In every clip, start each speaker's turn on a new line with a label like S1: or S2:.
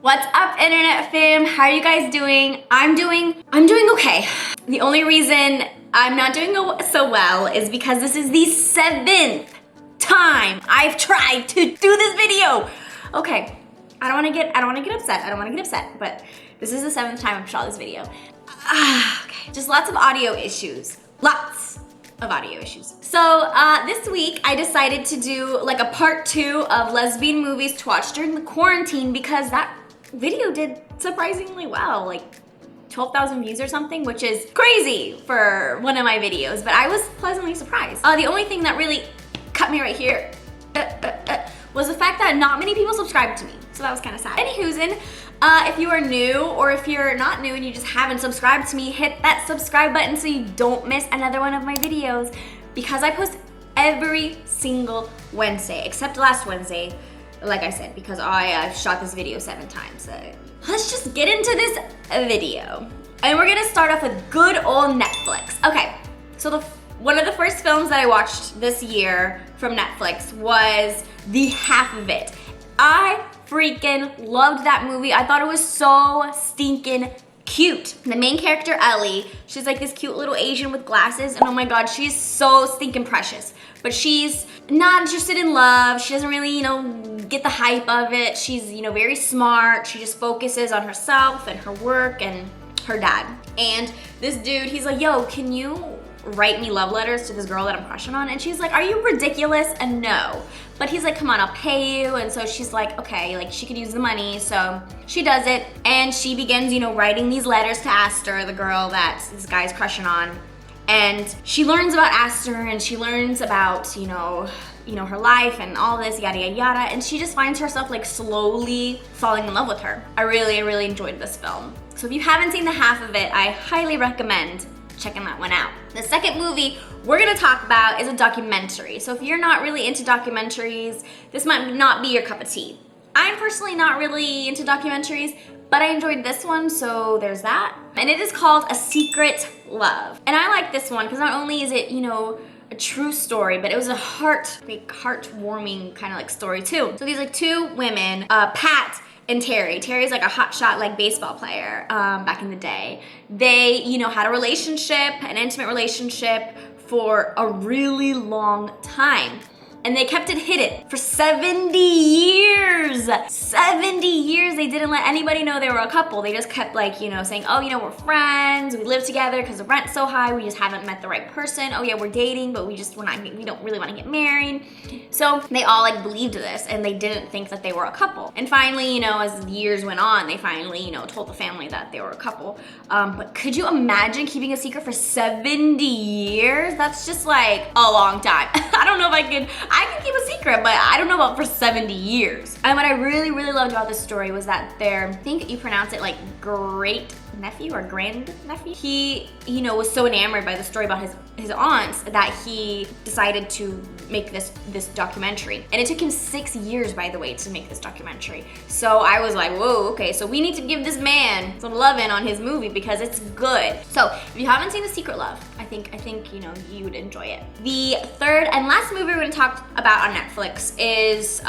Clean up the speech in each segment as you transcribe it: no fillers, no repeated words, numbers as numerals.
S1: What's up, internet fam? How are you guys doing? I'm doing okay. The only reason I'm not doing so well is because this is the 7th time I've tried to do this video. Okay, I don't want to get upset, but this is the 7th time I've shot this video. Okay, just lots of audio issues. So this week I decided to do like a part 2 of lesbian movies to watch during the quarantine because that video did surprisingly well, like 12,000 views or something, which is crazy for one of my videos, but I was pleasantly surprised. The only thing that really cut me right here was the fact that not many people subscribed to me, so that was kind of sad. Anywho's, if you are new or if you're not new and you just haven't subscribed to me, hit that subscribe button so you don't miss another one of my videos, because I post every single Wednesday, except last Wednesday, like I said, because I've shot this video 7 times. So let's just get into this video. And we're gonna start off with good old Netflix. Okay, so one of the first films that I watched this year from Netflix was The Half of It. I freaking loved that movie. I thought it was so stinking cute. The main character, Ellie, she's like this cute little Asian with glasses, and oh my god, she's so stinking precious. But she's not interested in love. She doesn't really, get the hype of it. She's, very smart. She just focuses on herself and her work and her dad. And this dude, he's like, yo, can you write me love letters to this girl that I'm crushing on? And she's like, are you ridiculous? And no. But he's like, come on, I'll pay you. And so she's like, okay, like she could use the money. So she does it. And she begins, writing these letters to Aster, the girl that this guy's crushing on. And she learns about Aster and she learns about, her life and all this, yada, yada, yada. And she just finds herself like slowly falling in love with her. I really enjoyed this film. So if you haven't seen The Half of It, I highly recommend checking that one out. The second movie we're gonna talk about is a documentary. So if you're not really into documentaries, this might not be your cup of tea. I'm personally not really into documentaries, but I enjoyed this one, so there's that. And it is called A Secret Love. And I like this one because not only is it, a true story, but it was a heartwarming kind of like story too. So these like 2 women, Pat and Terry. Terry's like a hotshot like baseball player back in the day. They, had a relationship, an intimate relationship for a really long time. And they kept it hidden for 70 years. 70 years they didn't let anybody know they were a couple. They just kept like, saying, oh, we're friends, we live together because the rent's so high, we just haven't met the right person. Oh yeah, we're dating, but we don't really want to get married. So they all like believed this and they didn't think that they were a couple. And finally, as the years went on, they finally, told the family that they were a couple. But could you imagine keeping a secret for 70 years? That's just like a long time. I don't know if I can keep a secret, but I don't know about for 70 years. And what I really loved about this story was that I think you pronounce it like great nephew or grand nephew. He, was so enamored by the story about his aunts that he decided to make this documentary. And it took him 6 years, by the way, to make this documentary. So I was like, whoa, okay, so we need to give this man some loving on his movie because it's good. So if you haven't seen The Secret Love, I think you would enjoy it. The third and last movie we're gonna talk about on Netflix is,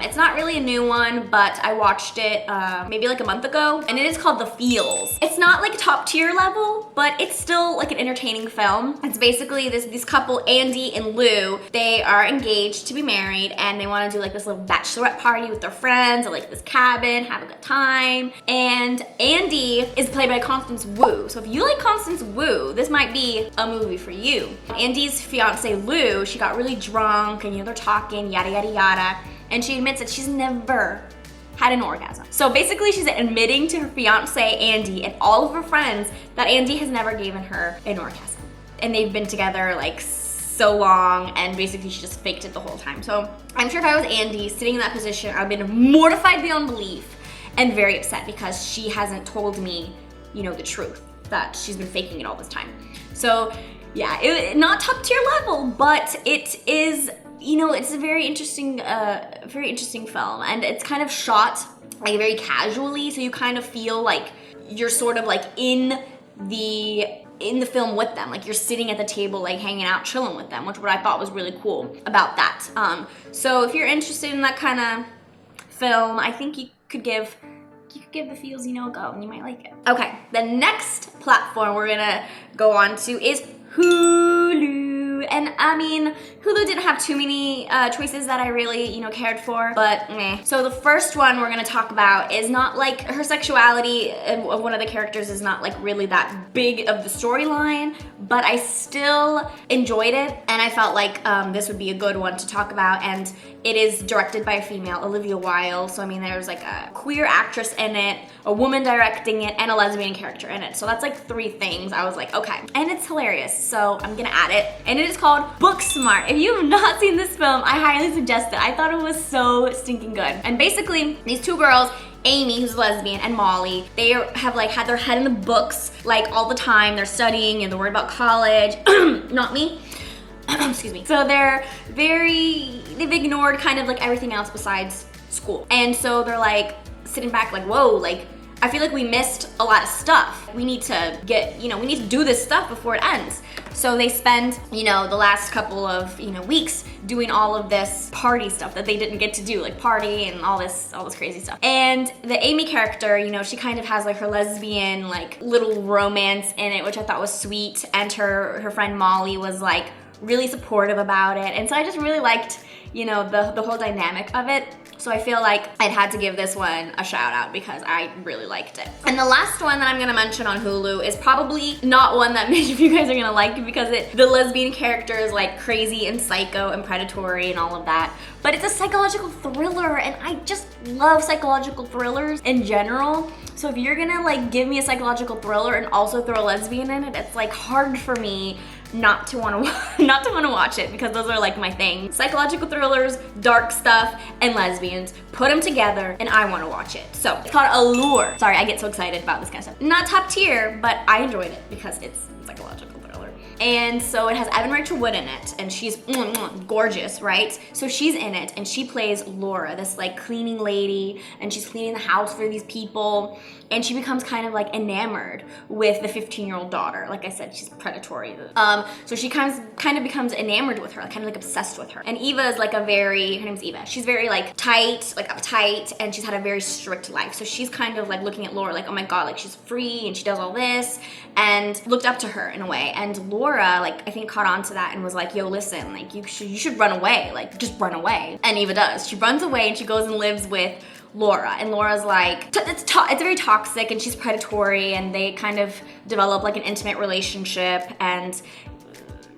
S1: it's not really a new one, but I watched it maybe like a month ago, and it is called The Feels. It's not like top tier level, but it's still like an entertaining film. It's basically this couple, Andy and Lou. They are engaged to be married and they want to do like this little bachelorette party with their friends at like this cabin, have a good time. And Andy is played by Constance Wu. So if you like Constance Wu, this might be a movie for you. Andy's fiance Lou, she got really drunk and they're talking, yada yada yada, and she admits that she's never had an orgasm. So basically she's admitting to her fiance Andy and all of her friends that Andy has never given her an orgasm. And they've been together like so long, and basically she just faked it the whole time. So I'm sure if I was Andy sitting in that position, I'd been mortified beyond belief and very upset because she hasn't told me, the truth, that she's been faking it all this time. So yeah, not top tier level, but it is, it's a very interesting film, and it's kind of shot like very casually, so you kind of feel like you're sort of like in the film with them, like you're sitting at the table, like hanging out, chilling with them, which what I thought was really cool about that. So if you're interested in that kind of film, I think you could give you could give the feels, you know, a go and you might like it. Okay, the next platform we're gonna go on to is Hulu. And I mean, Hulu didn't have too many choices that I really, you know, cared for, but meh. So the first one we're gonna talk about is not like her sexuality of one of the characters is not like really that big of the storyline, but I still enjoyed it and I felt like this would be a good one to talk about. And it is directed by a female, Olivia Wilde. So I mean, there's like a queer actress in it, a woman directing it, and a lesbian character in it. So that's like 3 things. I was like, okay. And it's hilarious, so I'm gonna add it. And it is called Booksmart. If you have not seen this film, I highly suggest it. I thought it was so stinking good. And basically, these 2 girls, Amy, who's a lesbian, and Molly, they have like had their head in the books like all the time. They're studying and they're worried about college. Not me. Excuse me. So they've ignored kind of like everything else besides school. And so they're like sitting back like, whoa, like I feel like we missed a lot of stuff. We need to get, you know, we need to do this stuff before it ends. So they spend, you know, the last couple of, you know, weeks doing all of this party stuff that they didn't get to do, like party and all this crazy stuff. And the Amy character, you know, she kind of has like her lesbian, like little romance in it, which I thought was sweet. And her friend Molly was like really supportive about it. And so I just really liked, you know, the whole dynamic of it. So I feel like I'd had to give this one a shout out because I really liked it. And the last one that I'm gonna mention on Hulu is probably not one that many of you guys are gonna like because the lesbian character is like crazy and psycho and predatory and all of that. But it's a psychological thriller and I just love psychological thrillers in general. So if you're gonna like give me a psychological thriller and also throw a lesbian in it, it's like hard for me not to want to watch it because those are like my thing. Psychological thrillers, dark stuff, and lesbians. Put them together and I want to watch it. So it's called Allure. Sorry, I get so excited about this kind of stuff. Not top tier, but I enjoyed it because it's psychological thriller. And so it has Evan Rachel Wood in it and she's gorgeous, right? So she's in it and she plays Laura, this like cleaning lady, and she's cleaning the house for these people. And she becomes kind of like enamored with the 15-year-old daughter. Like I said, she's predatory. So she kind of becomes enamored with her, like kind of like obsessed with her. And Eva is like her name's Eva. She's very like tight, like uptight, and she's had a very strict life. So she's kind of like looking at Laura like, oh my God, like she's free and she does all this, and looked up to her in a way. And Laura, like I think caught on to that and was like, yo, listen, like you should run away, like just run away. And Eva does. She runs away and she goes and lives with Laura, and Laura's like, it's very toxic and she's predatory, and they kind of develop like an intimate relationship, and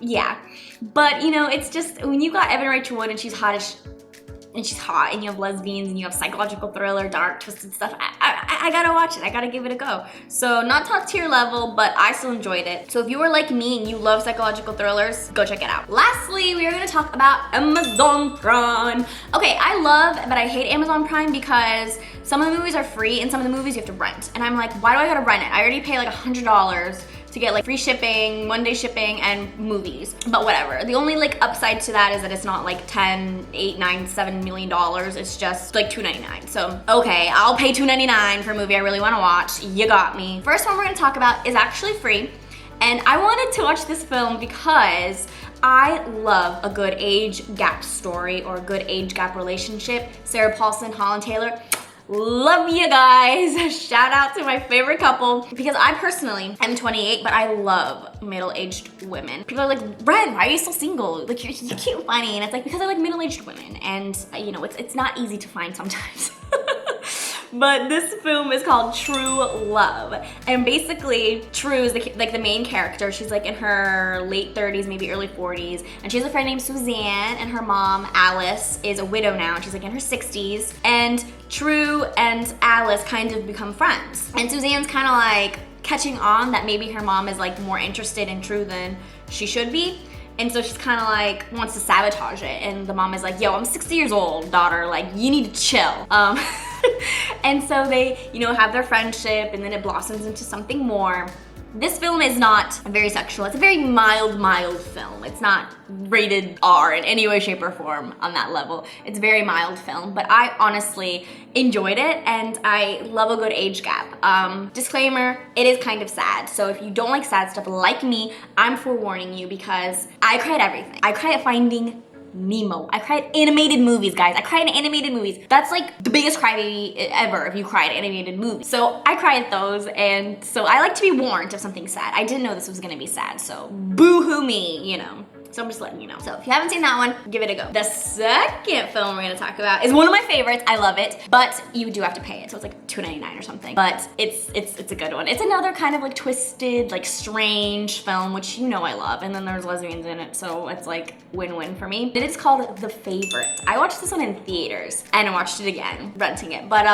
S1: yeah. But you know, it's just when you got Evan Rachel Wood and she's hot and you have lesbians and you have psychological thriller, dark, twisted stuff, I gotta watch it. I gotta give it a go. So not top tier level, but I still enjoyed it. So if you were like me and you love psychological thrillers, go check it out. Lastly, we are gonna talk about Amazon Prime. Okay, I love, but I hate Amazon Prime because some of the movies are free and some of the movies you have to rent. And I'm like, why do I gotta rent it? I already pay like $100 to get like free shipping, 1-day shipping, and movies. But whatever. The only like upside to that is that it's not like 10, 8, 9, $7 million. It's just like $2.99. So okay, I'll pay $2.99 for a movie I really want to watch. You got me. First one we're gonna talk about is actually free. And I wanted to watch this film because I love a good age gap story or a good age gap relationship. Sarah Paulson, Holland Taylor. Love you guys. Shout out to my favorite couple, because I personally am 28, but I love middle-aged women. People are like, Ren, why are you still single? Like, you're cute, funny. And it's like, because I like middle-aged women. And you know, it's not easy to find sometimes. But this film is called True Love. And basically, True is the main character. She's like in her late 30s, maybe early 40s. And she has a friend named Suzanne, and her mom, Alice, is a widow now. And she's like in her 60s. And True and Alice kind of become friends. And Suzanne's kind of like catching on that maybe her mom is like more interested in True than she should be. And so she's kind of like wants to sabotage it. And the mom is like, yo, I'm 60 years old, daughter. Like, you need to chill. And so they, you know, have their friendship, and then it blossoms into something more. This film is not very sexual. It's a very mild film. It's not rated R in any way, shape, or form on that level. It's a very mild film, but I honestly enjoyed it, and I love a good age gap. Disclaimer, it is kind of sad. So if you don't like sad stuff like me, I'm forewarning you, because I cried everything. I cried at finding Nemo. I cried animated movies, guys. I cried in animated movies. That's like the biggest crybaby ever if you cry at animated movies. So I cry at those, and so I like to be warned if something's sad. I didn't know this was gonna be sad, so boo-hoo me, you know. So I'm just letting you know. So if you haven't seen that one, give it a go. The second film we're gonna talk about is one of my favorites. I love it, but you do have to pay it. So it's like $2.99 or something. But it's a good one. It's another kind of like twisted, like strange film, which you know I love. And then there's lesbians in it, so it's like win-win for me. It is called The Favorite. I watched this one in theaters and I watched it again, renting it. But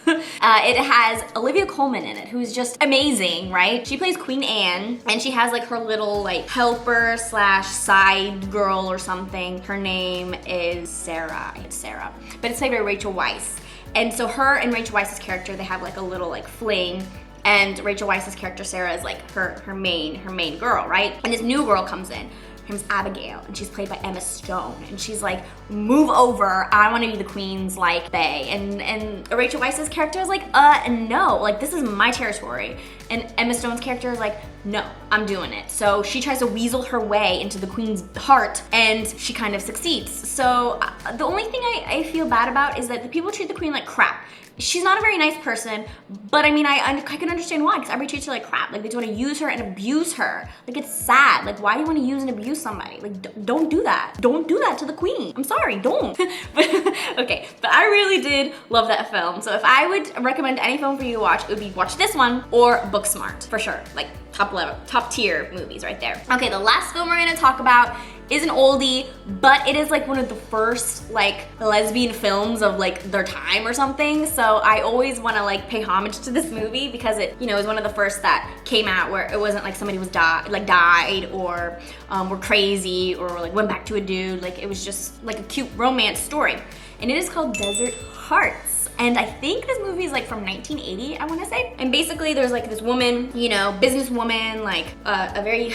S1: it has Olivia Colman in it, who's just amazing, right? She plays Queen Anne, and she has like her little like helper slash side girl or something. Her name is Sarah. It's Sarah, but it's played by Rachel Weisz. And so her and Rachel Weisz's character, they have like a little like fling. And Rachel Weisz's character Sarah is like her main girl, right? And this new girl comes in. Her name's Abigail, and she's played by Emma Stone. And she's like, move over, I wanna be the queen's like bae. And Rachel Weisz's character is like, no, like this is my territory. And Emma Stone's character is like, no, I'm doing it. So she tries to weasel her way into the queen's heart, and she kind of succeeds. So the only thing I feel bad about is that the people treat the queen like crap. She's not a very nice person, but I mean, I can understand why, because everybody treats her like crap. Like, they just want to use her and abuse her. Like, it's sad. Like, why do you want to use and abuse somebody? Like, don't do that. Don't do that to the queen. I'm sorry, don't. Okay, but I really did love that film. So if I would recommend any film for you to watch, it would be watch this one or Booksmart, for sure. Like, top tier movies right there. Okay, the last film we're gonna talk about is an oldie, but it is like one of the first like lesbian films of like their time or something. So I always want to like pay homage to this movie because it, you know, is one of the first that came out where it wasn't like somebody was died or were crazy or like went back to a dude. Like, it was just like a cute romance story, and it is called Desert Hearts. And I think this movie is like from 1980, I want to say. And basically there's like this woman, you know, businesswoman, like a very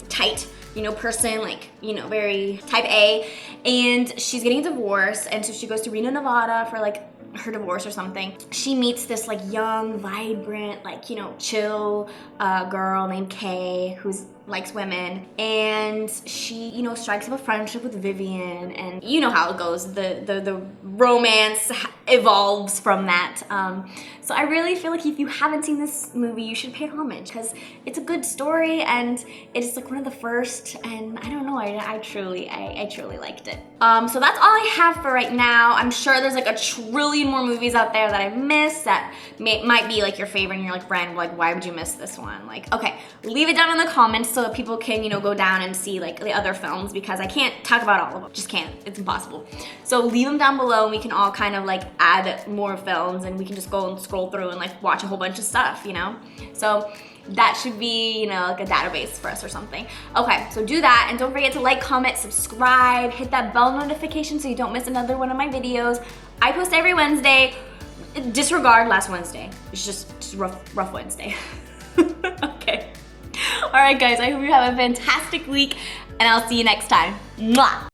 S1: tight, you know, person, like, you know, very type A, and she's getting a divorce, and so she goes to Reno, Nevada for like her divorce or something. She meets this like young, vibrant, like, you know, chill girl named Kay who's likes women, and she, you know, strikes up a friendship with Vivian, and you know how it goes. The romance evolves from that. So I really feel like if you haven't seen this movie, you should pay homage because it's a good story and it's like one of the first. And I don't know, I truly liked it. So that's all I have for right now. I'm sure there's like a trillion more movies out there that I've missed that might be like your favorite, and you're like, Brand, like, why would you miss this one? Like, okay, leave it down in the comments so that people can, you know, go down and see like the other films, because I can't talk about all of them. Just can't. It's impossible. So leave them down below and we can all kind of like add more films, and we can just go and scroll through and like watch a whole bunch of stuff, you know? So that should be, you know, like a database for us or something. Okay, so do that, and don't forget to like, comment, subscribe, hit that bell notification so you don't miss another one of my videos. I post every Wednesday. Disregard last Wednesday. It's just rough Wednesday. Okay. All right, guys, I hope you have a fantastic week, and I'll see you next time. Mwah!